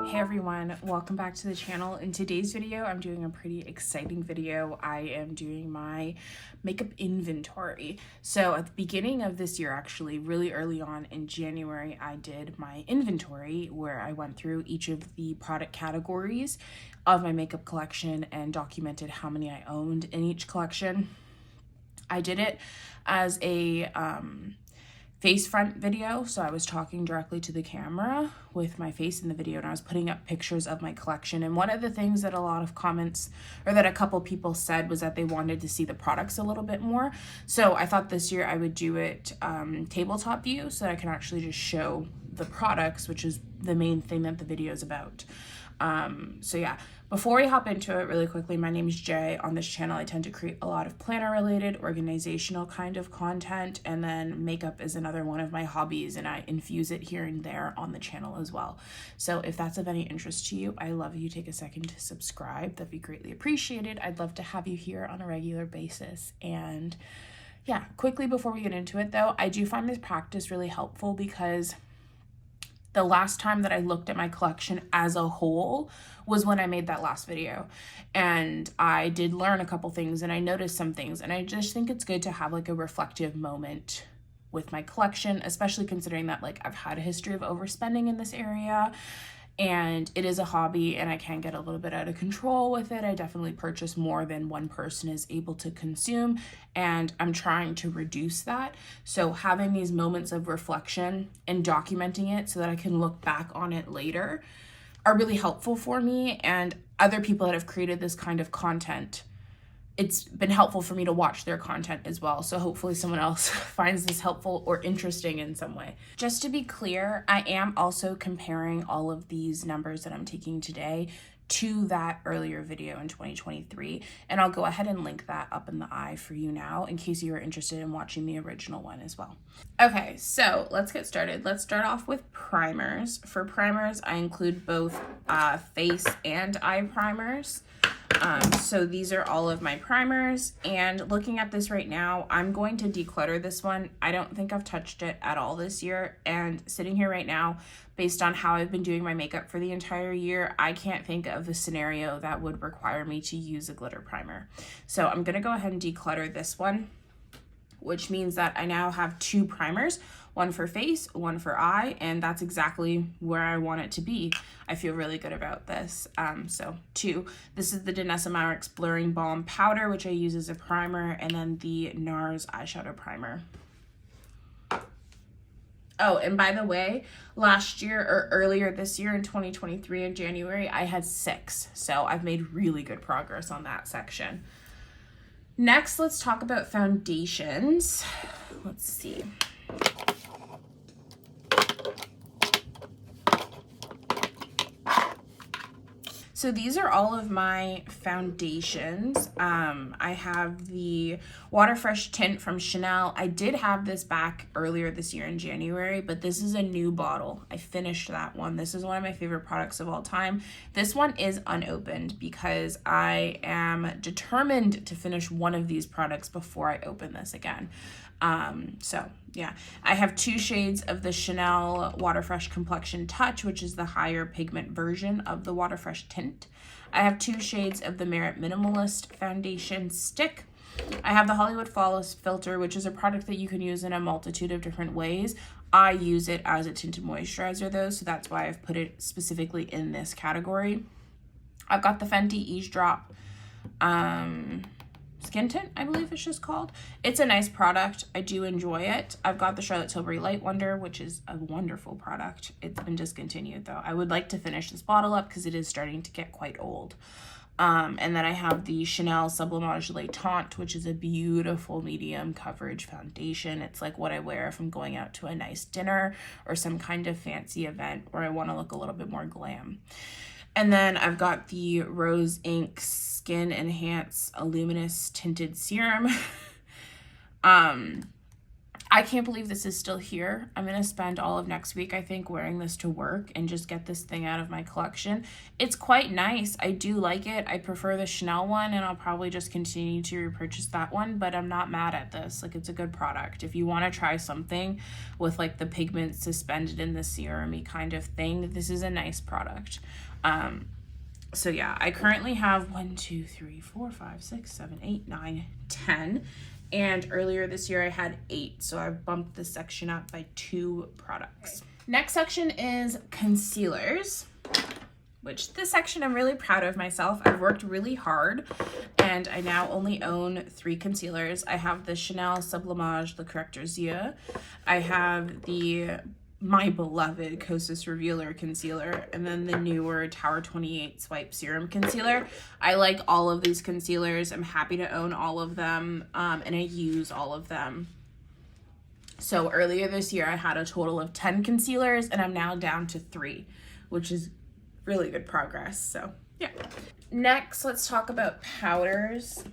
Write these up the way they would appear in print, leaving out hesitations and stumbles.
Hey everyone, welcome back to the channel. In today's video, I'm doing a pretty exciting video. I am doing my makeup inventory. So at the beginning of this year, actually, really early on in January, I did my inventory where I went through each of the product categories of my makeup collection and documented how many I owned in each collection. I did it as a face front video, so I was talking directly to the camera with my face in the video, and I was putting up pictures of my collection. And one of the things that a lot of comments, or that a couple people said, was that they wanted to see the products a little bit more. So I thought this year I would do it tabletop view, so that I can actually just show the products, which is the main thing that the video is about. So yeah, before we hop into it really quickly, my name is Jay. On this channel, I tend to create a lot of planner related, organizational kind of content, and then makeup is another one of my hobbies, and I infuse it here and there on the channel as well. So if that's of any interest to you, I love you take a second to subscribe. That'd be greatly appreciated. I'd love to have you here on a regular basis. And yeah, quickly before we get into it though, I do find this practice really helpful because the last time that I looked at my collection as a whole was when I made that last video, and I did learn a couple things and I noticed some things, and I just think it's good to have like a reflective moment with my collection, especially considering that like I've had a history of overspending in this area and it is a hobby and I can get a little bit out of control with it. I definitely purchase more than one person is able to consume, and I'm trying to reduce that. So having these moments of reflection and documenting it so that I can look back on it later are really helpful for me and other people that have created this kind of content. It's been helpful for me to watch their content as well. So hopefully someone else finds this helpful or interesting in some way. Just to be clear, I am also comparing all of these numbers that I'm taking today to that earlier video in 2023. And I'll go ahead and link that up in the eye for you now in case you are interested in watching the original one as well. Okay, so let's get started. Let's start off with primers. For primers, I include both face and eye primers. So these are all of my primers, and looking at this right now, I'm going to declutter this one. I don't think I've touched it at all this year, and sitting here right now, based on how I've been doing my makeup for the entire year, I can't think of a scenario that would require me to use a glitter primer. So I'm gonna go ahead and declutter this one, which means that I now have two primers, one for face, one for eye, and that's exactly where I want it to be. I feel really good about this. So two, this is the Danessa Myricks Blurring Balm Powder, which I use as a primer, and then the NARS eyeshadow primer. Oh, and by the way, last year or earlier this year in 2023 in January, I had 6. So I've made really good progress on that section. Next, let's talk about foundations. Let's see. So these are all of my foundations. I have the Water Fresh tint from Chanel. I did have this back earlier this year in January, but this is a new bottle. I finished that one. This is one of my favorite products of all time. This one is unopened because I am determined to finish one of these products before I open this again. So yeah, I have 2 shades of the Chanel Water Fresh Complexion Touch, which is the higher pigment version of the Water Fresh tint. I have 2 shades of the Merit Minimalist Foundation Stick. I have the Hollywood Flawless Filter, which is a product that you can use in a multitude of different ways. I use it as a tinted moisturizer though, so that's why I've put it specifically in this category. I've got the Fenty Eavesdrop Skin Tint, I believe it's just called. It's a nice product. I do enjoy it. I've got the Charlotte Tilbury Light Wonder, which is a wonderful product. It's been discontinued though. I would like to finish this bottle up because it is starting to get quite old. And then I have the Chanel Sublimage Le Taunt, which is a beautiful medium coverage foundation. It's like what I wear if I'm going out to a nice dinner or some kind of fancy event where I want to look a little bit more glam. And then I've got the Rose Inc Skin Enhance Luminous Tinted Serum. I can't believe this is still here. I'm going to spend all of next week, I think, wearing this to work and just get this thing out of my collection. It's quite nice. I do like it. I prefer the Chanel one, and I'll probably just continue to repurchase that one, but I'm not mad at this. Like, it's a good product. If you want to try something with like the pigment suspended in the serum-y kind of thing, this is a nice product. So yeah, I currently have 1, 2, 3, 4, 5, 6, 7, 8, 9, 10. And earlier this year I had 8, so I've bumped this section up by 2 products. Okay. Next section is concealers, which this section I'm really proud of myself. I've worked really hard, and I now only own 3 concealers. I have the Chanel Sublimage Le Correcteur Yeux. I have my beloved Kosas Revealer Concealer, and then the newer Tower 28 Swipe Serum Concealer. I like all of these concealers. I'm happy to own all of them, and I use all of them. So earlier this year, I had a total of 10 concealers, and I'm now down to 3, which is really good progress. So yeah. Next, let's talk about powders.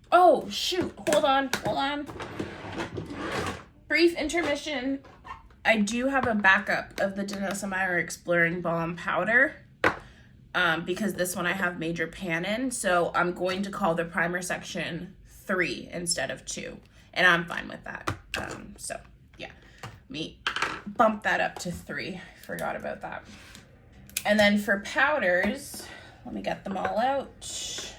Oh, shoot. Hold on. Brief intermission. I do have a backup of the Danessa Meyers Exploring Balm powder because this one I have major pan in. So I'm going to call the primer section 3 instead of 2. And I'm fine with that. So yeah, me bump that up to 3. I forgot about that. And then for powders, let me get them all out.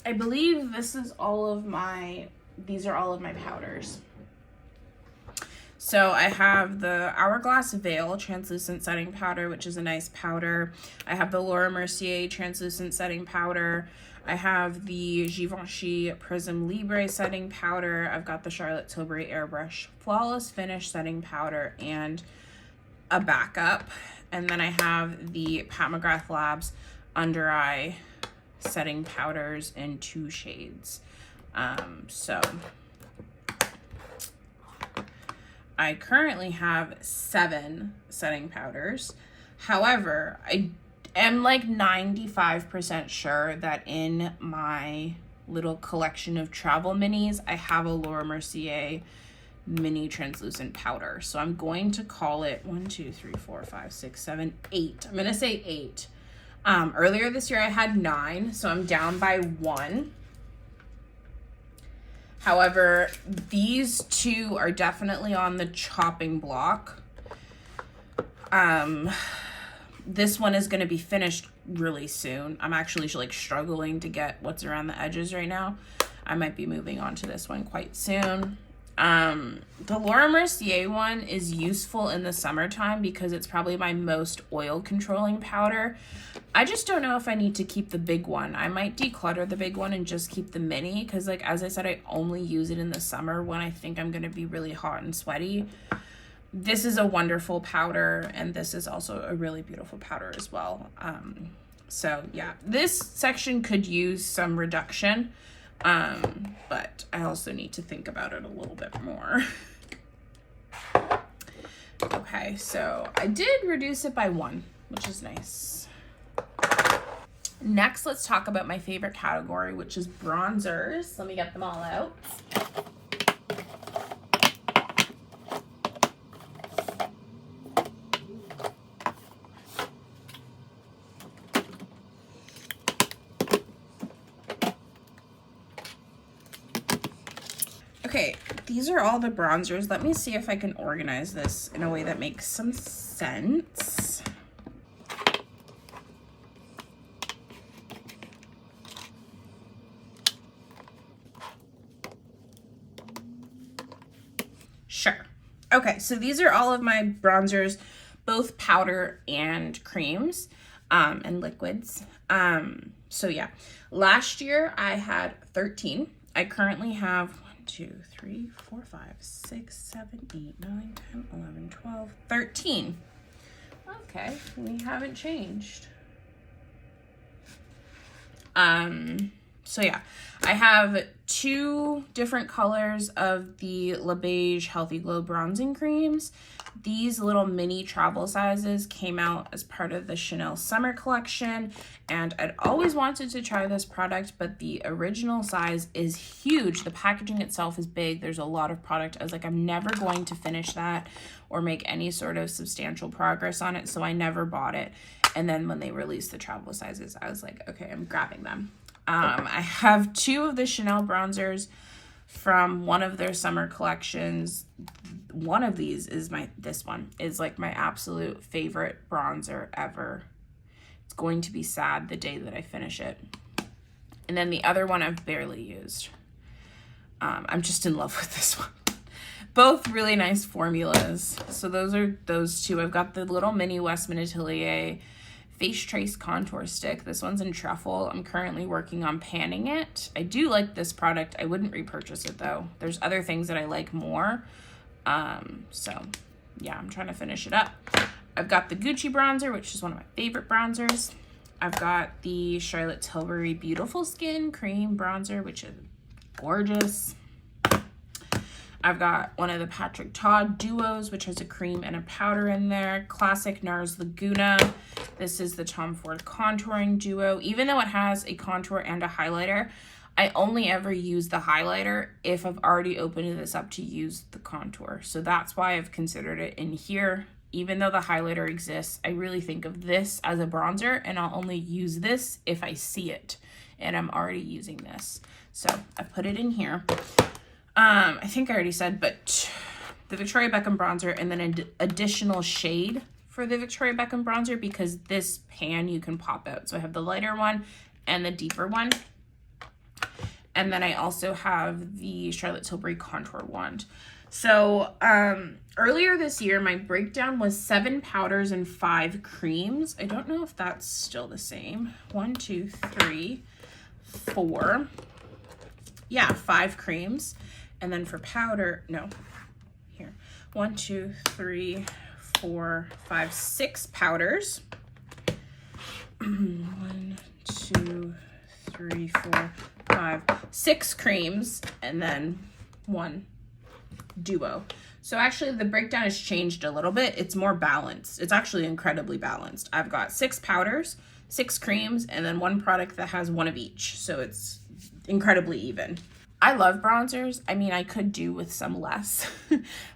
I believe these are all of my powders. So I have the Hourglass Veil Translucent Setting Powder, which is a nice powder. I have the Laura Mercier Translucent Setting Powder. I have the Givenchy Prism Libre Setting Powder. I've got the Charlotte Tilbury Airbrush Flawless Finish Setting Powder and a backup. And then I have the Pat McGrath Labs Under Eye Setting Powders in 2 shades. So I currently have 7 setting powders. However, I am like 95% sure that in my little collection of travel minis, I have a Laura Mercier mini translucent powder. So I'm going to call it 1, 2, 3, 4, 5, 6, 7, 8. I'm going to say 8. Earlier this year I had 9, so I'm down by 1. However, these 2 are definitely on the chopping block. This one is going to be finished really soon. I'm actually like struggling to get what's around the edges right now. I might be moving on to this one quite soon. The Laura Mercier one is useful in the summertime because it's probably my most oil controlling powder. I just don't know if I need to keep the big one. I might declutter the big one and just keep the mini because, like, as I said, I only use it in the summer when I think I'm going to be really hot and sweaty. This is a wonderful powder, and this is also a really beautiful powder as well. So yeah, this section could use some reduction. But I also need to think about it a little bit more. Okay, so I did reduce it by 1, which is nice. Next, let's talk about my favorite category, which is bronzers. Let me get them all out. Okay, these are all the bronzers. Let me see if I can organize this in a way that makes some sense. Sure. Okay, so these are all of my bronzers, both powder and creams, and liquids. So yeah, last year I had 13. I currently have 1, 2, 3, 4, 5, 6, 7, 8, 9, 10, 11, 12, 13. Okay, we haven't changed. So yeah, I have 2 different colors of the Le Beige Healthy Glow bronzing creams. These little mini travel sizes came out as part of the Chanel summer collection, and I'd always wanted to try this product, but the original size is huge. The packaging itself is big. There's a lot of product. I was like, I'm never going to finish that or make any sort of substantial progress on it, so I never bought it. And then when they released the travel sizes, I was like, okay, I'm grabbing them. I have 2 of the Chanel bronzers from one of their summer collections. One of these is this one is like my absolute favorite bronzer ever. It's going to be sad the day that I finish it. And then the other one I've barely used. I'm just in love with this one. Both really nice formulas. So those are those 2. I've got the little mini Westman Atelier Face Trace Contour Stick. This one's in Truffle. I'm currently working on panning it. I do like this product. I wouldn't repurchase it though. There's other things that I like more. So yeah, I'm trying to finish it up. I've got the Gucci bronzer, which is one of my favorite bronzers. I've got the Charlotte Tilbury Beautiful Skin Cream Bronzer, which is gorgeous. I've got one of the Patrick Todd Duos, which has a cream and a powder in there. Classic NARS Laguna. This is the Tom Ford Contouring Duo. Even though it has a contour and a highlighter, I only ever use the highlighter if I've already opened this up to use the contour. So that's why I've considered it in here. Even though the highlighter exists, I really think of this as a bronzer, and I'll only use this if I see it and I'm already using this. So I put it in here. I think I already said, but the Victoria Beckham bronzer, and then an additional shade for the Victoria Beckham bronzer, because this pan you can pop out. So I have the lighter one and the deeper one. And then I also have the Charlotte Tilbury Contour Wand. So earlier this year, my breakdown was 7 powders and 5 creams. I don't know if that's still the same. 1, 2, 3, 4. Yeah, 5 creams. And then for powder, no, here, 1, 2, 3, 4, 5, 6 powders. 1, 2, 3, 4, 5, 6 creams, and then 1 duo. So actually the breakdown has changed a little bit. It's more balanced. It's actually incredibly balanced. I've got 6 powders, 6 creams, and then 1 product that has 1 of each. So it's incredibly even. I love bronzers. I mean, I could do with some less,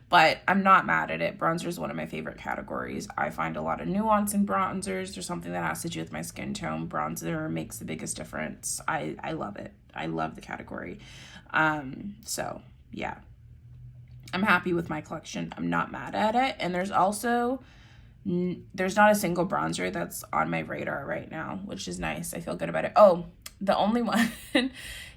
but I'm not mad at it. Bronzer is one of my favorite categories. I find a lot of nuance in bronzers. There's something that has to do with my skin tone. Bronzer makes the biggest difference. I love it. I love the category. So yeah, I'm happy with my collection. I'm not mad at it. And there's also, there's not a single bronzer that's on my radar right now, which is nice. I feel good about it. Oh, the only one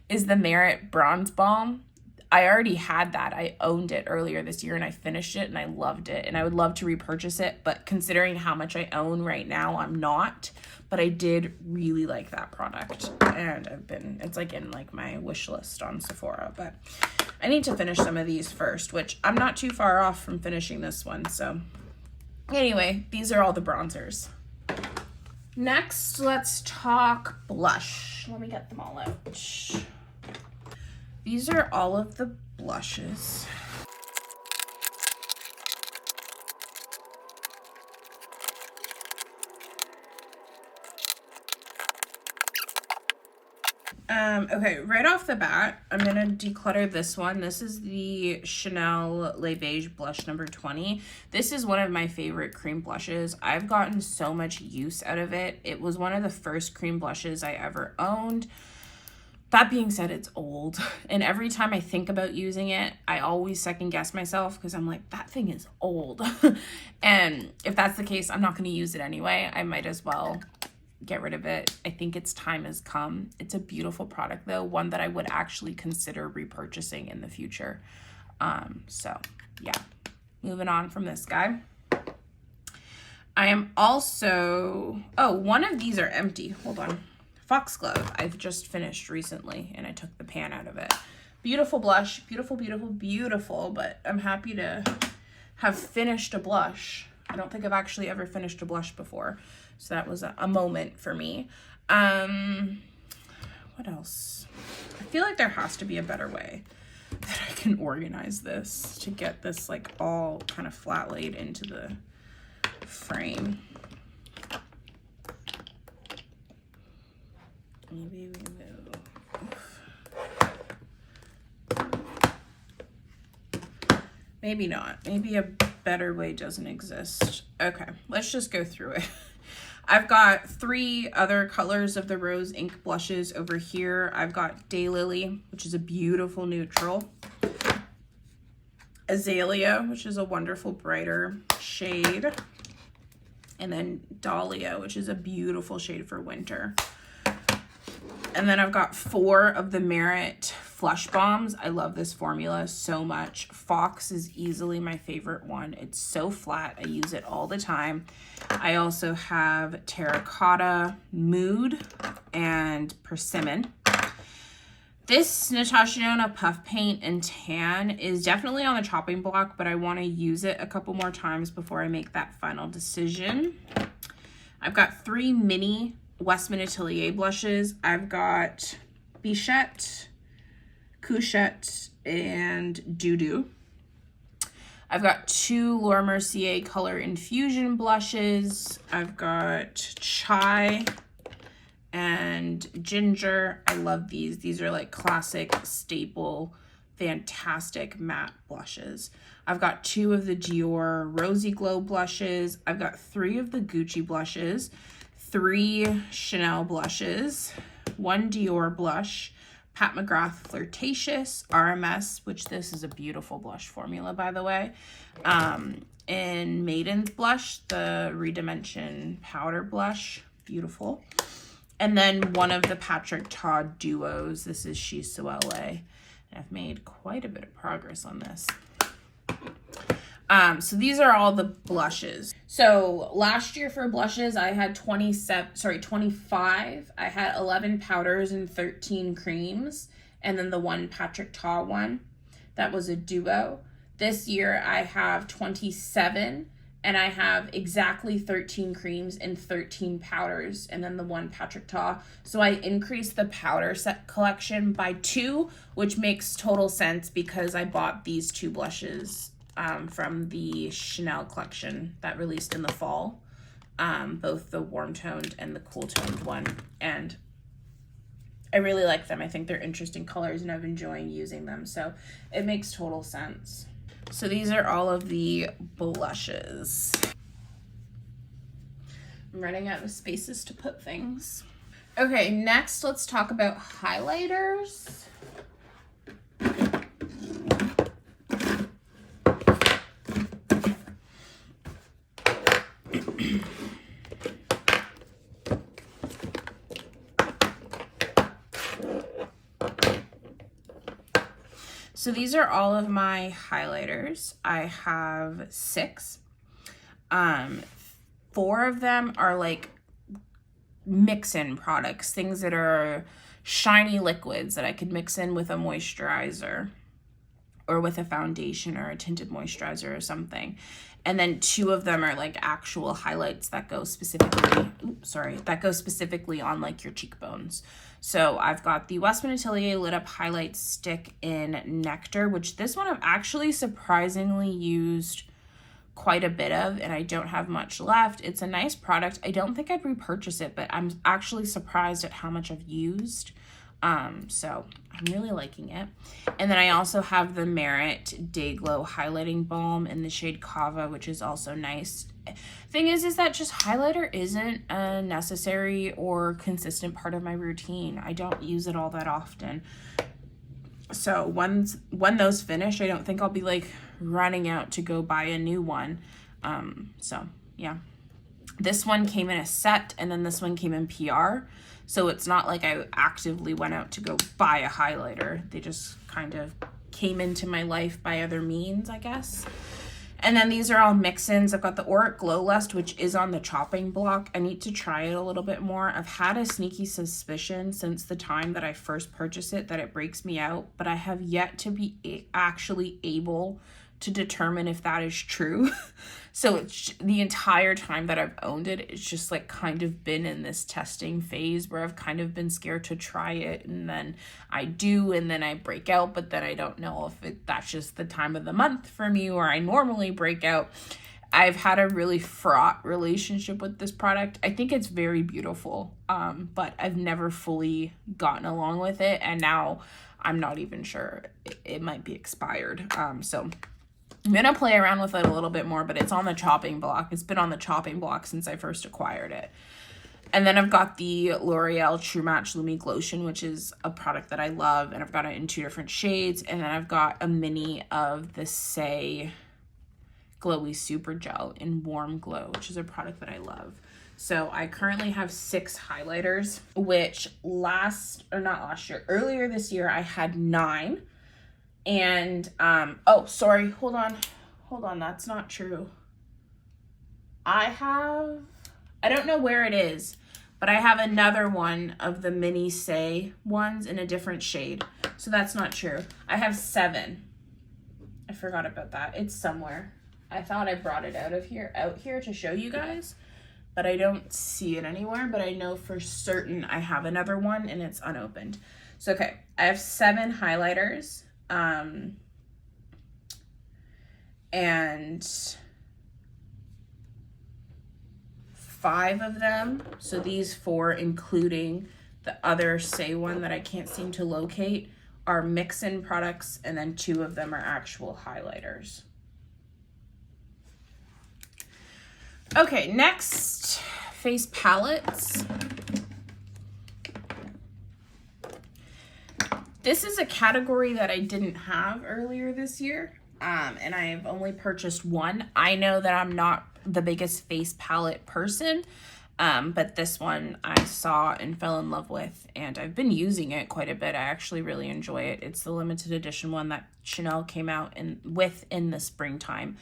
is the Merit Bronze Balm. I already had that. I owned it earlier this year and I finished it and I loved it. And I would love to repurchase it, but considering how much I own right now, I'm not. But I did really like that product. And it's like in like my wish list on Sephora. But I need to finish some of these first, which I'm not too far off from finishing this one. So anyway, these are all the bronzers. Next, let's talk blush. Let me get them all out. These are all of the blushes. Okay, right off the bat, I'm gonna declutter this one. This is the Chanel Le Beige blush number 20. This is one of my favorite cream blushes. I've gotten so much use out of it. It was one of the first cream blushes I ever owned. That being said, it's old, and every time I think about using it, I always second guess myself because I'm like, that thing is old. And if that's the case, I'm not going to use it anyway. I might as well get rid of it. I think its time has come. It's a beautiful product though, one that I would actually consider repurchasing in the future. So yeah, moving on from this guy. I am also, oh, one of these are empty. Hold on. Foxglove. I've just finished recently and I took the pan out of it. Beautiful blush. Beautiful, beautiful, beautiful. But I'm happy to have finished a blush. I don't think I've actually ever finished a blush before. So that was a moment for me. What what else? I feel like there has to be a better way that I can organize this to get this like all kind of flat laid into the frame. Maybe we move. Maybe not. Maybe a better way doesn't exist. Okay, let's just go through it. I've got 3 other colors of the Rose Ink blushes over here. I've got Daylily, which is a beautiful neutral. Azalea, which is a wonderful brighter shade. And then Dahlia, which is a beautiful shade for winter. And then I've got 4 of the Merit Flush Bombs. I love this formula so much. Fox is easily my favorite one. It's so flat. I use it all the time. I also have Terracotta, Mood, and Persimmon. This Natasha Denona Puff Paint and Tan is definitely on the chopping block, but I want to use it a couple more times before I make that final decision. I've got 3 mini Westman Atelier blushes. I've got Bichette, Couchette, and Doudou. I've got 2 Laura Mercier Color Infusion blushes. I've got Chai and Ginger. I love these. These are like classic staple, fantastic matte blushes. I've got 2 of the Dior Rosy Glow blushes. I've got 3 of the Gucci blushes, 3 Chanel blushes, 1 Dior blush, Pat McGrath Flirtatious, RMS, which this is a beautiful blush formula, by the way, and Maiden's blush, the Redimension powder blush, beautiful. And then 1 of the Patrick Todd duos. This is She's So LA. And I've made quite a bit of progress on this. So these are all the blushes. So last year for blushes, I had 25. I had 11 powders and 13 creams. And then the 1 Patrick Ta one, that was a duo. This year I have 27 and I have exactly 13 creams and 13 powders. And then the 1 Patrick Ta. So I increased the powder set collection by 2, which makes total sense because I bought these 2 blushes from the Chanel collection that released in the fall, both the warm toned and the cool toned one, and I really like them. I think they're interesting colors and I've been enjoying using them, so it makes total sense. So these are all of the blushes. I'm running out of spaces to put things. Okay, next let's talk about highlighters. So these are all of my highlighters. I have 6. 4 of them are like mix-in products, things that are shiny liquids that I could mix in with a moisturizer or with a foundation or a tinted moisturizer or something. And then 2 of them are like actual highlights that go specifically, that go specifically on like your cheekbones. So I've got the Westman Atelier Lit Up Highlight Stick in Nectar, which this one I've actually surprisingly used quite a bit of, and I don't have much left. It's a nice product. I don't think I'd repurchase it, but I'm actually surprised at how much I've used. So I'm really liking it. And then I also have the Merit Day Glow Highlighting Balm in the shade Kava, which is also nice. Thing is that just highlighter isn't a necessary or consistent part of my routine. I don't use it all that often. So when those finish, I don't think I'll be like running out to go buy a new one. So yeah, this one came in a set and then this one came in PR. So it's not like I actively went out to go buy a highlighter. They just kind of came into my life by other means, I guess. And then these are all mix-ins. I've got the Auric Glow Lust, which is on the chopping block. I need to try it a little bit more. I've had a sneaky suspicion since the time that I first purchased it that it breaks me out, but I have yet to be actually able to determine if that is true. So it's the entire time that I've owned it, it's just like kind of been in this testing phase where I've kind of been scared to try it, and then I do, and then I break out, but then I don't know if that's just the time of the month for me or I normally break out. I've had a really fraught relationship with this product. I think it's very beautiful, but I've never fully gotten along with it, and now I'm not even sure. It might be expired. So I'm going to play around with it a little bit more, but it's on the chopping block. It's been on the chopping block since I first acquired it. And then I've got the L'Oreal True Match Lumi Glotion, which is a product that I love, and I've got it in 2 different shades. And then I've got a mini of the Say Glowy Super Gel in Warm Glow, which is a product that I love. So I currently have 6 highlighters, which earlier this year I had 9. And, oh, sorry, hold on, that's not true. I don't know where it is, but I have another one of the mini Say ones in a different shade. So that's not true. I have 7. I forgot about that. It's somewhere. I thought I brought it out here to show you guys, but I don't see it anywhere, but I know for certain I have another one and it's unopened. So, okay, I have 7 highlighters, and 5 of them, so these 4, including the other Say one that I can't seem to locate, are mix-in products, and then 2 of them are actual highlighters. Okay, next, face palettes. This is a category that I didn't have earlier this year, and I've only purchased 1. I know that I'm not the biggest face palette person, but this one I saw and fell in love with, and I've been using it quite a bit. I actually really enjoy it. It's the limited edition one that Chanel came out in the springtime.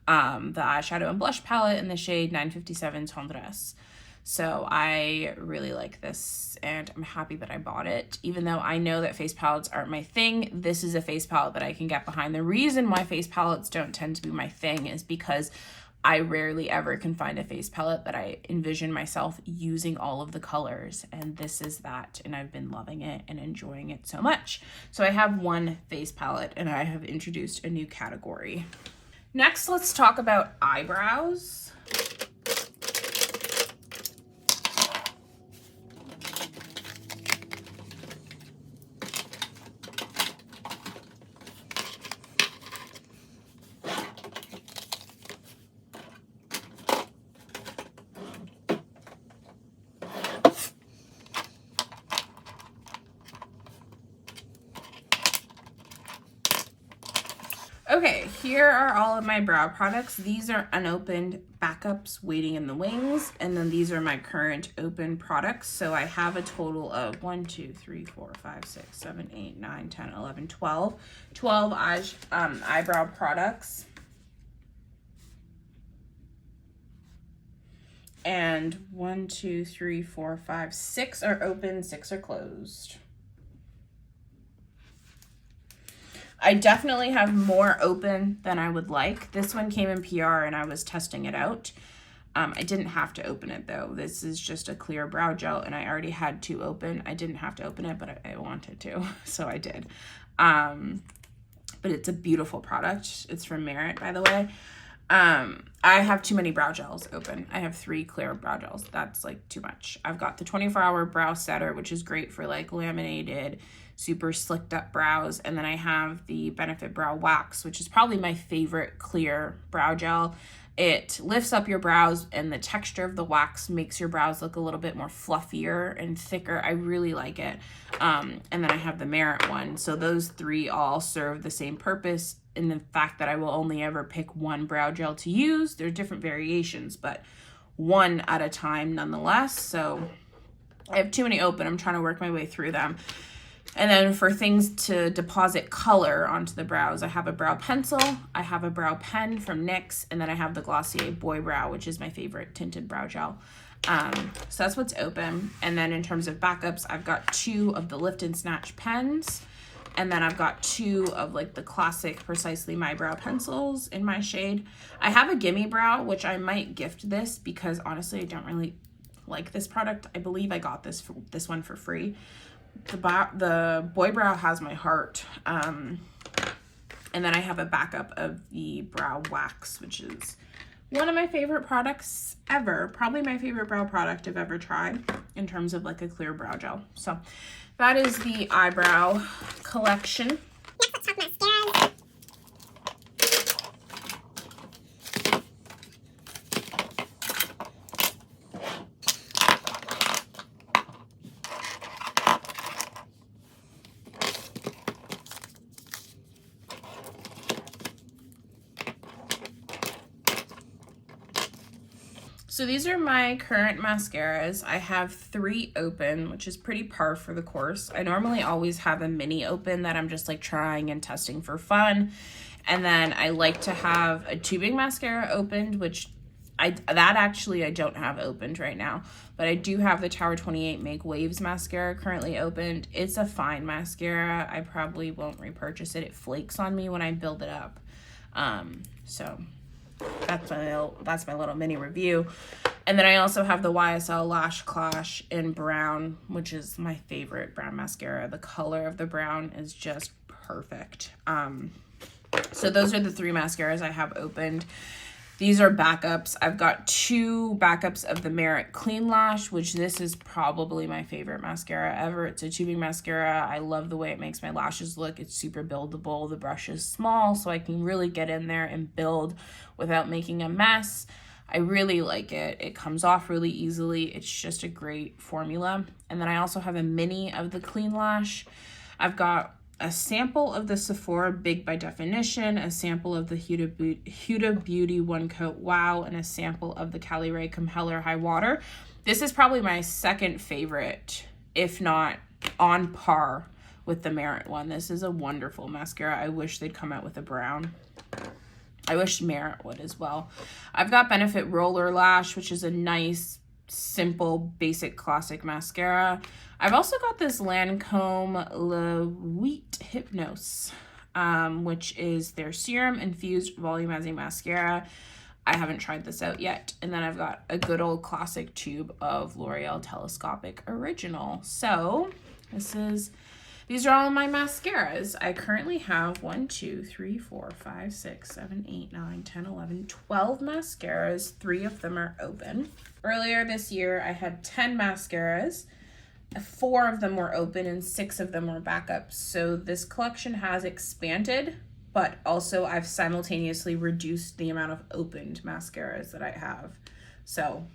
The eyeshadow and blush palette in the shade 957 Tendresse. So I really like this, and I'm happy that I bought it. Even though I know that face palettes aren't my thing, this is a face palette that I can get behind. The reason why face palettes don't tend to be my thing is because I rarely ever can find a face palette that I envision myself using all of the colors, and this is that, and I've been loving it and enjoying it so much. So I have 1 face palette, and I have introduced a new category. Next, let's talk about eyebrows. Okay, here are all of my brow products. These are unopened backups waiting in the wings, and then these are my current open products. So I have a total of 1, 2, 3, 4, 5, 6, 7, 8, 9, 10, 11, 12 eyebrow products. And 1, 2, 3, 4, 5, 6 are open, 6 are closed. I definitely have more open than I would like. This one came in PR and I was testing it out. I didn't have to open it though. This is just a clear brow gel, and I already had 2 open. I didn't have to open it, but I wanted to, so I did. But it's a beautiful product. It's from Merit, by the way. I have too many brow gels open. I have 3 clear brow gels. That's like too much. I've got the 24-hour brow setter, which is great for like laminated, super slicked up brows. And then I have the Benefit Brow Wax, which is probably my favorite clear brow gel. It lifts up your brows, and the texture of the wax makes your brows look a little bit more fluffier and thicker. I really like it. And then I have the Merit one. So those 3 all serve the same purpose in the fact that I will only ever pick 1 brow gel to use. There are different variations, but 1 at a time nonetheless. So I have too many open. I'm trying to work my way through them. And then for things to deposit color onto the brows, I have a brow pencil, I have a brow pen from NYX, and then I have the Glossier Boy Brow, which is my favorite tinted brow gel. So that's what's open. And then in terms of backups, I've got 2 of the Lift and Snatch pens. And then I've got 2 of like the classic Precisely My Brow pencils in my shade. I have a Gimme Brow, which I might gift this because honestly, I don't really like this product. I believe I got this one for free. The Boy Brow has my heart. And then I have a backup of the Brow Wax, which is one of my favorite products ever. Probably my favorite brow product I've ever tried in terms of like a clear brow gel. So that is the eyebrow collection. Next, let's talk mascaras. So these are my current mascaras. I have 3 open, which is pretty par for the course. I normally always have a mini open that I'm just like trying and testing for fun. And then I like to have a tubing mascara opened, which I don't have opened right now. But I do have the Tower 28 Make Waves mascara currently opened. It's a fine mascara. I probably won't repurchase it. It flakes on me when I build it up. So that's my little mini review. And then I also have the YSL Lash Clash in brown, which is my favorite brown mascara. The color of the brown is just perfect. So those are the 3 mascaras I have opened. These are backups. I've got 2 backups of the Merit Clean Lash, which this is probably my favorite mascara ever. It's a tubing mascara. I love the way it makes my lashes look. It's super buildable. The brush is small, so I can really get in there and build without making a mess. I really like it. It comes off really easily. It's just a great formula. And then I also have a mini of the Clean Lash. I've got a sample of the Sephora Big by Definition, a sample of the Huda Beauty One Coat Wow, and a sample of the Cali Ray Compellor High Water. This is probably my second favorite, if not on par with the Merit one. This is a wonderful mascara. I wish they'd come out with a brown. I wish Merit would as well. I've got Benefit Roller Lash, which is a nice, simple, basic, classic mascara. I've also got this Lancome Le Wheat Hypnose, which is their serum infused volumizing mascara. I haven't tried this out yet. And then I've got a good old classic tube of L'Oreal Telescopic Original. So these are all of my mascaras. I currently have 1, 2, 3, 4, 5, 6, 7, 8, 9, 10, 11, 12 mascaras. 3 of them are open. Earlier this year, I had 10 mascaras. 4 of them were open and 6 of them were backups. So this collection has expanded, but also I've simultaneously reduced the amount of opened mascaras that I have. So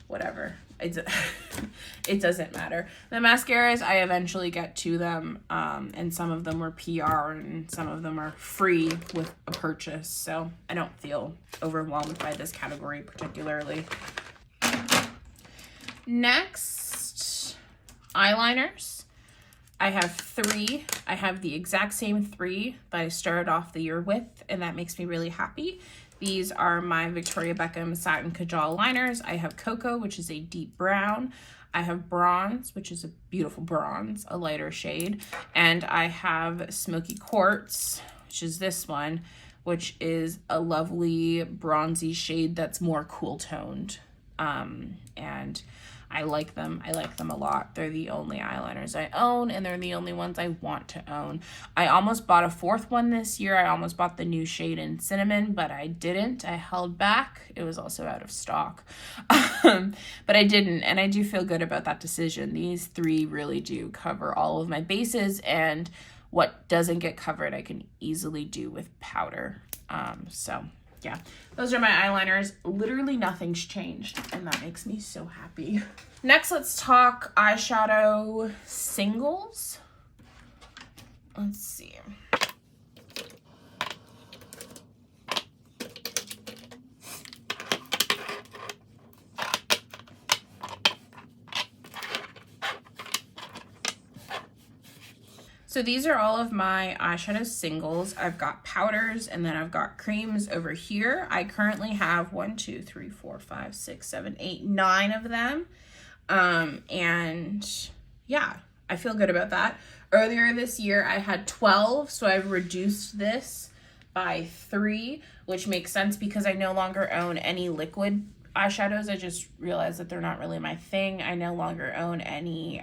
whatever, it doesn't matter. The mascaras, I eventually get to them, and some of them were PR and some of them are free with a purchase. So I don't feel overwhelmed by this category particularly. Next, eyeliners. I have 3. I have the exact same 3 that I started off the year with, and that makes me really happy. These are my Victoria Beckham Satin Kajal liners. I have Cocoa, which is a deep brown. I have Bronze, which is a beautiful bronze, a lighter shade. And I have Smoky Quartz, which is this one, which is a lovely bronzy shade that's more cool toned. And I like them. I like them a lot. They're the only eyeliners I own, and they're the only ones I want to own. I almost bought a 4th one this year. I almost bought the new shade in Cinnamon, but I didn't. I held back. It was also out of stock. But I didn't, and I do feel good about that decision. These 3 really do cover all of my bases, and what doesn't get covered, I can easily do with powder. So yeah, those are my eyeliners. Literally nothing's changed, and that makes me so happy. Next, let's talk eyeshadow singles. Let's see. So these are all of my eyeshadow singles. I've got powders and then I've got creams over here. I currently have 1, 2, 3, 4, 5, 6, 7, 8, 9 of them. And yeah, I feel good about that. Earlier this year, I had 12, so I've reduced this by 3, which makes sense because I no longer own any liquid eyeshadows. I just realized that they're not really my thing. I no longer own any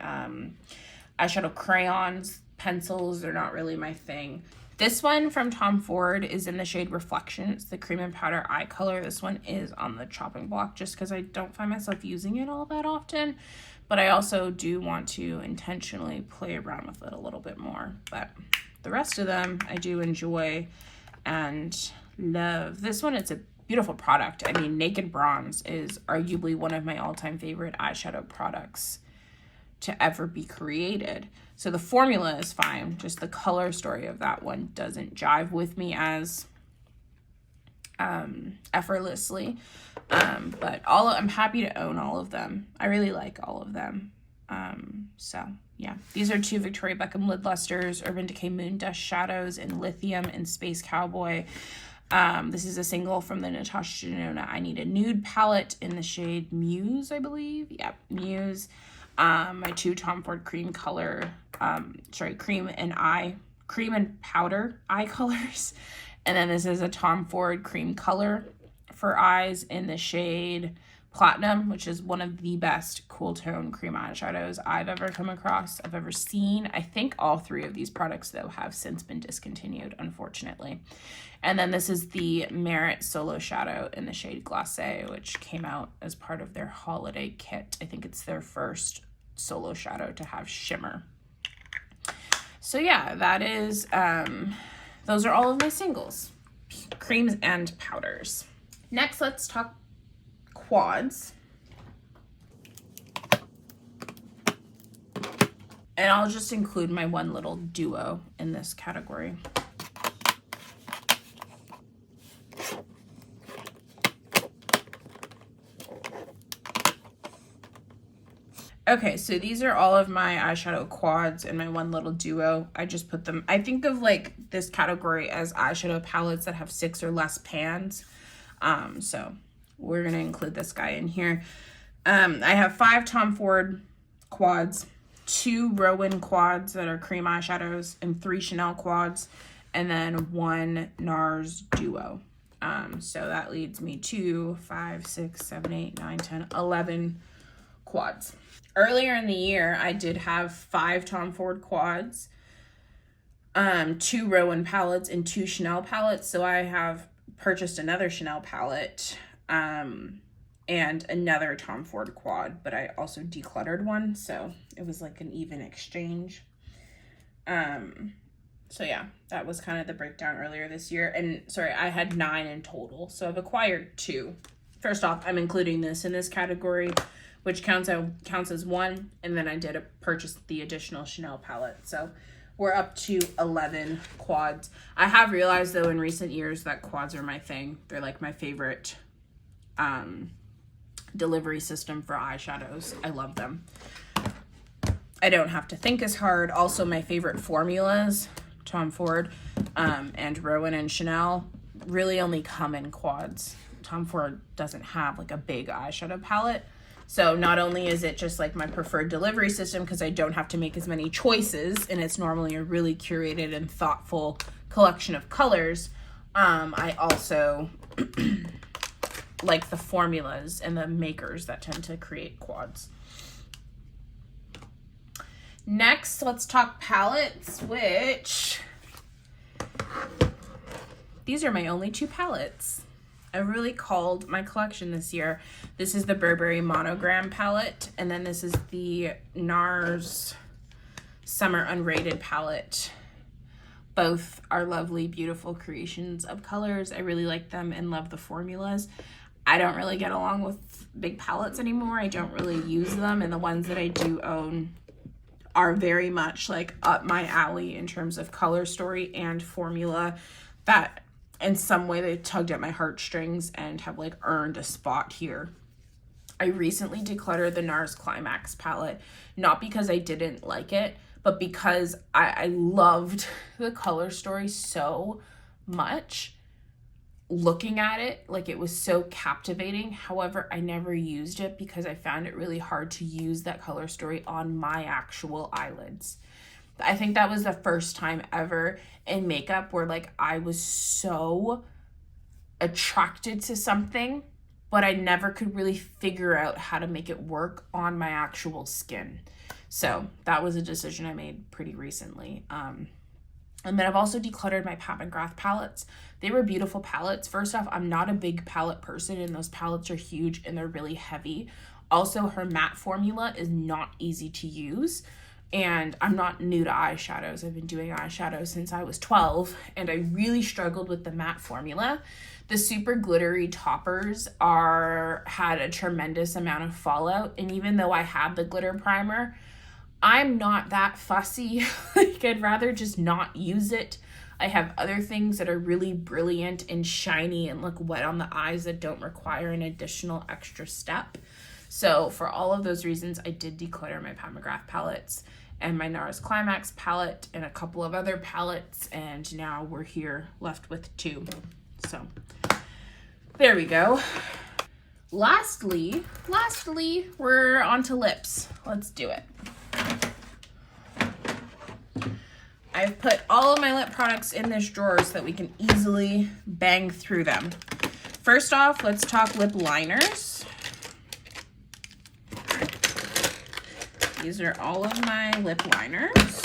eyeshadow crayons, pencils. They're not really my thing. This one from Tom Ford is in the shade Reflection. It's the cream and powder eye color. This one is on the chopping block just because I don't find myself using it all that often. But I also do want to intentionally play around with it a little bit more. But the rest of them I do enjoy and love. This one, it's a beautiful product. I mean, Naked Bronze is arguably one of my all-time favorite eyeshadow products to ever be created. So the formula is fine. Just the color story of that one doesn't jive with me as effortlessly. But I'm happy to own all of them. I really like all of them. So yeah, these are 2 Victoria Beckham Lid Lusters, Urban Decay Moon Dust Shadows in Lithium and Space Cowboy. This is a single from the Natasha Denona I Need a Nude palette in the shade Muse, I believe. Yep, Muse. My 2 Tom Ford cream color, cream and powder eye colors. And then this is a Tom Ford cream color for eyes in the shade Platinum, which is one of the best cool tone cream eyeshadows I've ever come across, I've ever seen. I think all 3 of these products, though, have since been discontinued, unfortunately. And then this is the Merit Solo Shadow in the shade Glacé, which came out as part of their holiday kit. I think it's their first solo shadow to have shimmer. So yeah, that is, those are all of my singles, creams and powders. Next, let's talk quads. And I'll just include my one little duo in this category. Okay, so these are all of my eyeshadow quads and my one little duo. I just put them, I think of like this category as eyeshadow palettes that have 6 or less pans. So we're gonna include this guy in here. I have 5 Tom Ford quads, 2 Rowan quads that are cream eyeshadows, and 3 Chanel quads, and then 1 NARS duo. So that leads me to 5, 6, 7, 8, 9, 10, 11 quads. Earlier in the year, I did have 5 Tom Ford quads, 2 Rowan palettes, and 2 Chanel palettes. So I have purchased another Chanel palette and another Tom Ford quad, but I also decluttered one, so it was like an even exchange. So yeah, that was kind of the breakdown earlier this year. And sorry, I had 9 in total, so I've acquired 2. First off, I'm including this in this category, which counts as 1, and then I did purchase the additional Chanel palette. So we're up to 11 quads. I have realized, though, in recent years that quads are my thing. They're like my favorite delivery system for eyeshadows. I love them. I don't have to think as hard. Also, my favorite formulas, Tom Ford and Rowan and Chanel, really only come in quads. Tom Ford doesn't have like a big eyeshadow palette. So not only is it just like my preferred delivery system because I don't have to make as many choices and it's normally a really curated and thoughtful collection of colors, I also like the formulas and the makers that tend to create quads. Next, let's talk palettes, which these are my only 2 palettes. I really called my collection this year. This is the Burberry Monogram palette, and then this is the NARS Summer Unrated palette. Both are lovely, beautiful creations of colors. I really like them and love the formulas. I don't really get along with big palettes anymore. I don't really use them, and the ones that I do own are very much like up my alley in terms of color story and formula that in some way they tugged at my heartstrings and have like earned a spot here. I recently decluttered the NARS Climax palette, not because I didn't like it, but because I loved the color story so much. looking at it, like it was so captivating. However, I never used it because I found it really hard to use that color story on my actual eyelids. I think that was the first time ever in makeup where like I was so attracted to something, but I never could really figure out how to make it work on my actual skin. So that was a decision I made pretty recently. And then I've also decluttered my Pat McGrath palettes. They were beautiful palettes. First off, I'm not a big palette person, and those palettes are huge and they're really heavy. Also, her matte formula is not easy to use. And I'm not new to eyeshadows. I've been doing eyeshadows since I was 12, and I really struggled with the matte formula. The super glittery toppers had a tremendous amount of fallout, and even though I have the glitter primer, I'm not that fussy. Like, I'd rather just not use it. I have other things that are really brilliant and shiny and look wet on the eyes that don't require an additional extra step. So for all of those reasons, I did declutter my Pat McGrath palettes and my NARS Climax palette and a couple of other palettes, and now we're here left with 2. So there we go. Lastly, we're on to lips. Let's do it. I've put all of my lip products in this drawer so that we can easily bang through them. First off, let's talk lip liners. These are all of my lip liners.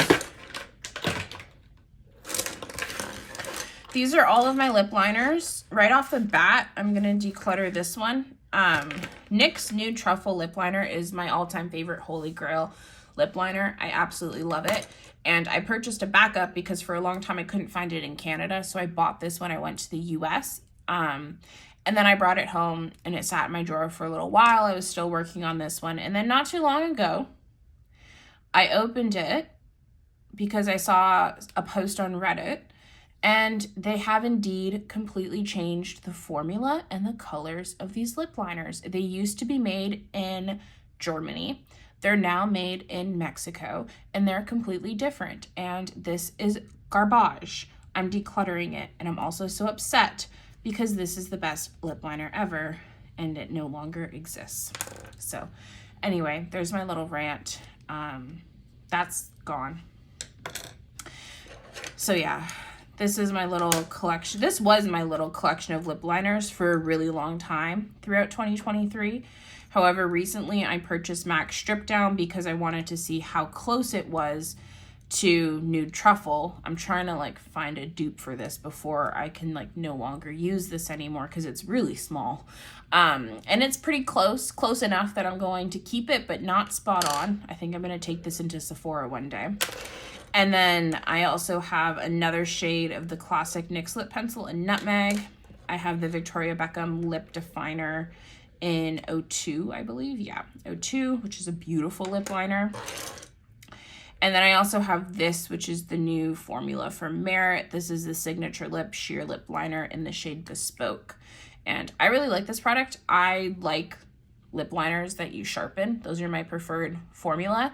These are all of my lip liners. Right off the bat, I'm gonna declutter this one. NYX Nude Truffle Lip Liner is my all-time favorite holy grail lip liner. I absolutely love it. And I purchased a backup because for a long time I couldn't find it in Canada. So I bought this when I went to the US. And then I brought it home and it sat in my drawer for a little while. I was still working on this one. And then not too long ago, I opened it because I saw a post on Reddit, and they have indeed completely changed the formula and the colors of these lip liners. They used to be made in Germany. They're now made in Mexico, and they're completely different. And this is garbage. I'm decluttering it, and I'm also so upset because this is the best lip liner ever, and it no longer exists. So anyway, there's my little rant. That's gone. So yeah, this is my little collection. This was my little collection of lip liners for a really long time throughout 2023. However, recently I purchased MAC Strip Down because I wanted to see how close it was to Nude Truffle. I'm trying to like find a dupe for this before I can like no longer use this anymore because it's really small. And it's pretty close enough that I'm going to keep it, but not spot on. I think I'm going to take this into Sephora one day. And then I also have another shade of the classic NYX Lip Pencil in Nutmeg. I have the Victoria Beckham Lip Definer in 02, I believe. Yeah, 02, which is a beautiful lip liner. And then I also have this, which is the new formula from Merit. This is the Signature Lip Sheer Lip Liner in the shade Bespoke. And I really like this product. I like lip liners that you sharpen. Those are my preferred formula.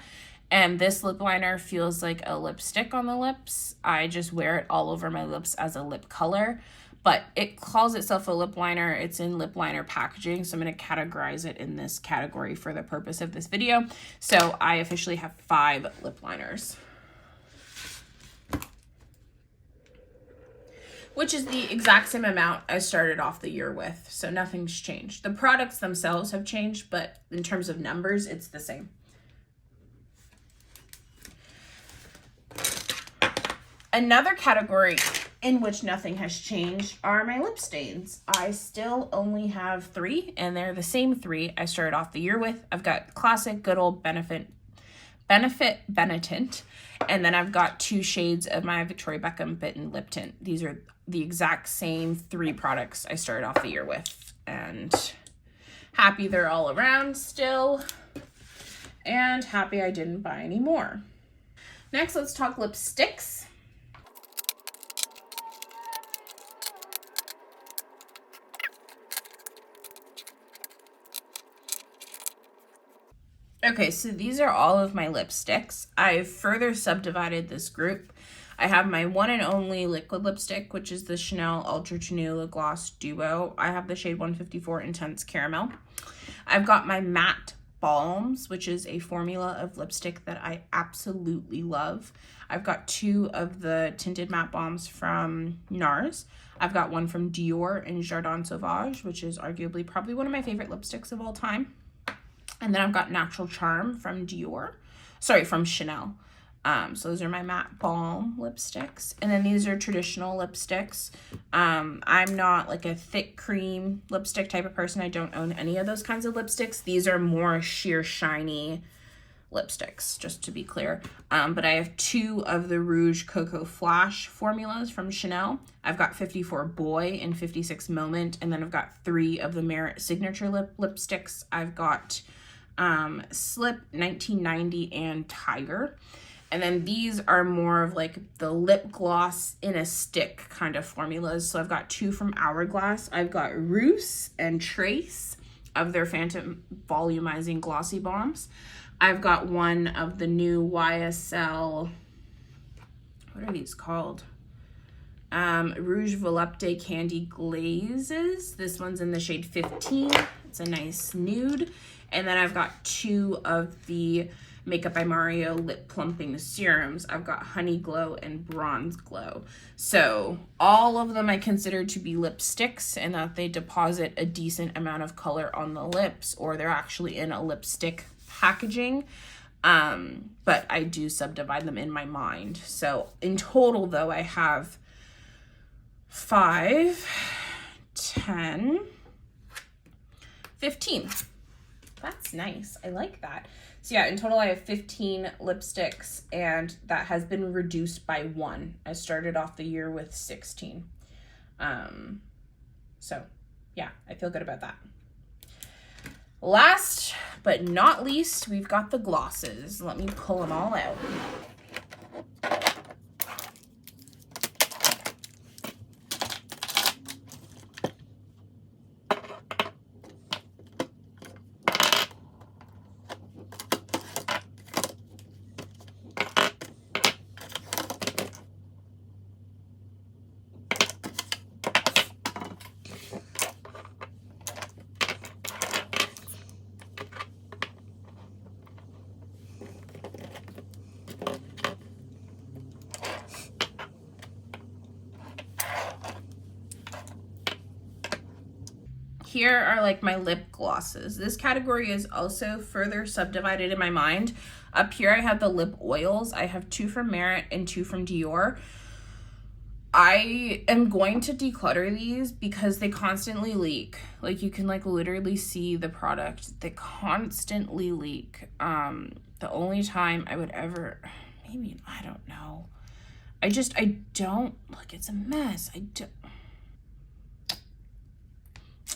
And this lip liner feels like a lipstick on the lips. I just wear it all over my lips as a lip color. But it calls itself a lip liner. It's in lip liner packaging, so I'm going to categorize it in this category for the purpose of this video. So I officially have 5 lip liners, which is the exact same amount I started off the year with. So nothing's changed. The products themselves have changed, but in terms of numbers, it's the same. Another category in which nothing has changed are my lip stains. I still only have 3, and they're the same 3 I started off the year with. I've got classic good old Benefit Benetint, and then I've got 2 shades of my Victoria Beckham Bitten Lip Tint. These are the exact same 3 products I started off the year with, and happy they're all around still, and happy I didn't buy any more. Next, let's talk lipsticks. Okay, so these are all of my lipsticks. I've further subdivided this group. I have my one and only liquid lipstick, which is the Chanel Ultra Tenuous Gloss Duo. I have the shade 154 Intense Caramel. I've got my matte balms, which is a formula of lipstick that I absolutely love. I've got 2 of the tinted matte balms from NARS. I've got one from Dior in Jardin Sauvage, which is arguably probably one of my favorite lipsticks of all time. And then I've got Natural Charm from from Chanel. So those are my matte balm lipsticks. And then these are traditional lipsticks. I'm not like a thick cream lipstick type of person. I don't own any of those kinds of lipsticks. These are more sheer shiny lipsticks, just to be clear. But I have 2 of the Rouge Cocoa Flash formulas from Chanel. I've got 54 Boy and 56 Moment. And then I've got 3 of the Merit Signature lipsticks. I've got Slip, 1990, and Tiger. And then these are more of like the lip gloss in a stick kind of formulas. So I've got 2 from Hourglass. I've got Rousse and Trace of their Phantom Volumizing Glossy Bombs. I've got 1 of the new YSL, what are these called? Rouge Volupté Candy Glazes. This one's in the shade 15. It's a nice nude. And then I've got 2 of the Makeup by Mario Lip Plumping Serums. I've got Honey Glow and Bronze Glow. So all of them I consider to be lipsticks, and that they deposit a decent amount of color on the lips, or they're actually in a lipstick packaging. But I do subdivide them in my mind. So in total though, I have 5, 10, 15. That's nice. I like that. So yeah, in total I have 15 lipsticks, and that has been reduced by 1. I started off the year with 16. So yeah, I feel good about that. Last but not least, we've got the glosses. Let me pull them all out. Here are like my lip glosses. This category is also further subdivided in my mind. Up here I have the lip oils. I have 2 from Merit and 2 from Dior. I am going to declutter these because they constantly leak. Like you can like literally see the product. They constantly leak. The only time I would ever, maybe, I don't know. I don't, look, it's a mess.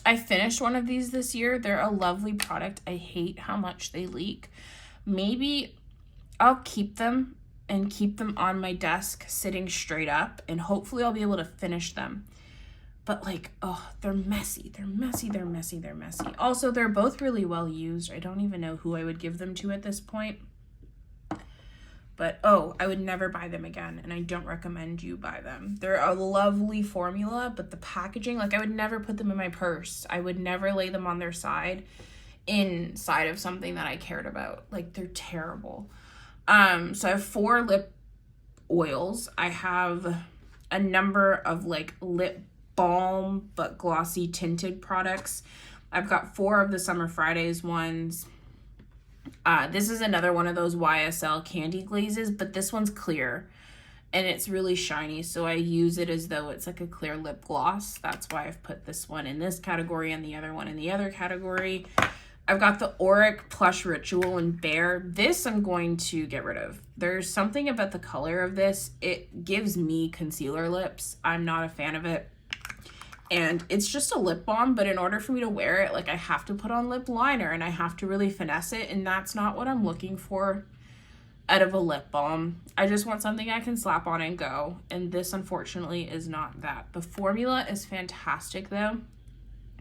I finished one of these this year. They're a lovely product. I hate how much they leak. Maybe I'll keep them and keep them on my desk sitting straight up, and hopefully I'll be able to finish them. But like, oh, they're messy. They're messy. They're messy. They're messy. Also, they're both really well used. I don't even know who I would give them to at this point. But, oh, I would never buy them again, and I don't recommend you buy them. They're a lovely formula, but the packaging, like I would never put them in my purse. I would never lay them on their side inside of something that I cared about. Like, they're terrible. So I have 4 lip oils. I have a number of like lip balm but glossy tinted products. I've got 4 of the Summer Fridays ones. This is another one of those YSL candy glazes, but this one's clear and it's really shiny, so I use it as though it's like a clear lip gloss. That's why I've put this one in this category and the other one in the other category. I've got the Auric Plush Ritual in Bare. This I'm going to get rid of. There's something about the color of this. It gives me concealer lips. I'm not a fan of it. And it's just a lip balm, but in order for me to wear it, like I have to put on lip liner and I have to really finesse it, and that's not what I'm looking for out of a lip balm. I just want something I can slap on and go, and this unfortunately is not that. The formula is fantastic though.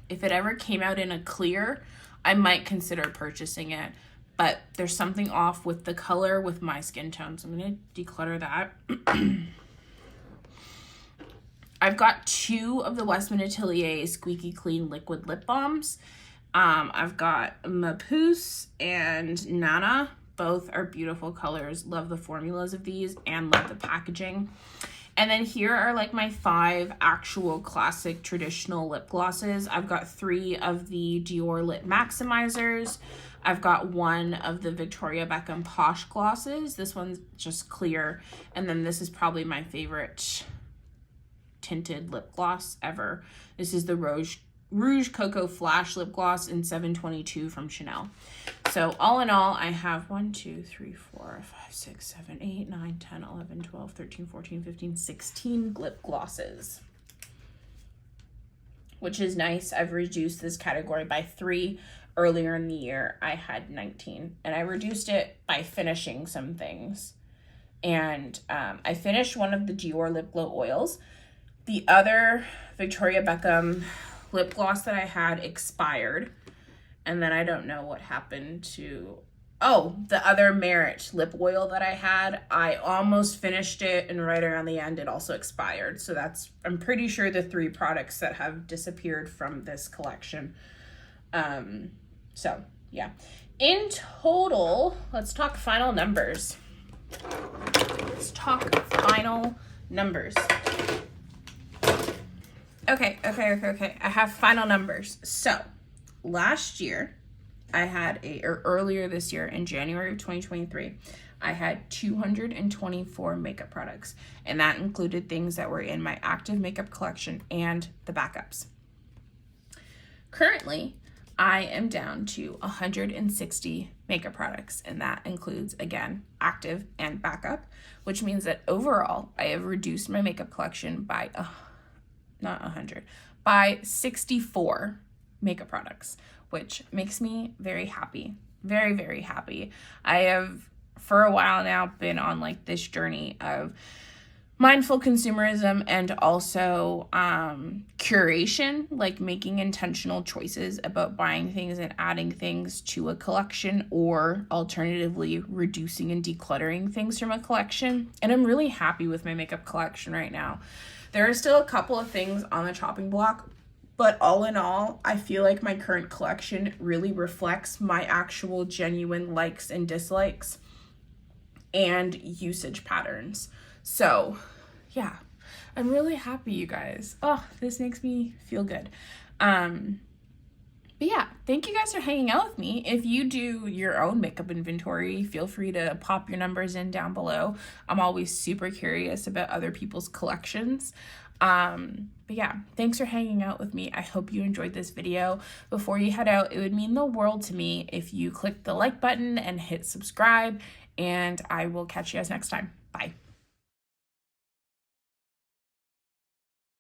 If it ever came out in a clear, I might consider purchasing it, but there's something off with the color with my skin tone, so I'm gonna declutter that. I've got 2 of the Westman Atelier Squeaky Clean Liquid Lip Balms. I've got Mapus and Nana. Both are beautiful colors. Love the formulas of these and love the packaging. And then here are like my 5 actual classic traditional lip glosses. I've got 3 of the Dior Lip Maximizers. I've got 1 of the Victoria Beckham Posh glosses. This one's just clear. And then this is probably my favorite tinted lip gloss ever. This is the Rouge Cocoa Flash Lip Gloss in 722 from Chanel. So all in all, I have 1, 2, 3, 4, 5, 6, 7, 8, 9, 10, 11, 12, 13, 14, 15, 16 lip glosses, which is nice. I've reduced this category by 3. Earlier in the year, I had 19, and I reduced it by finishing some things. And I finished one of the Dior Lip Glow oils. The other Victoria Beckham lip gloss that I had expired, and then I don't know what happened to, the other Merit lip oil that I had, I almost finished it, and right around the end it also expired. So that's, I'm pretty sure, the 3 products that have disappeared from this collection. So yeah, in total, let's talk final numbers. Okay. I have final numbers. So last year I had earlier this year in January of 2023, I had 224 makeup products, and that included things that were in my active makeup collection and the backups. Currently, I am down to 160 makeup products, and that includes, again, active and backup, which means that overall I have reduced my makeup collection by by 64 makeup products, which makes me very happy. Very, very happy. I have, for a while now, been on like this journey of mindful consumerism and also curation, like making intentional choices about buying things and adding things to a collection, or alternatively reducing and decluttering things from a collection. And I'm really happy with my makeup collection right now. There are still a couple of things on the chopping block, but all in all, I feel like my current collection really reflects my actual genuine likes and dislikes and usage patterns. So yeah, I'm really happy, you guys. Oh, this makes me feel good. But yeah, thank you guys for hanging out with me. If you do your own makeup inventory, feel free to pop your numbers in down below. I'm always super curious about other people's collections. But yeah, thanks for hanging out with me. I hope you enjoyed this video. Before you head out, it would mean the world to me if you click the like button and hit subscribe, and I will catch you guys next time. Bye.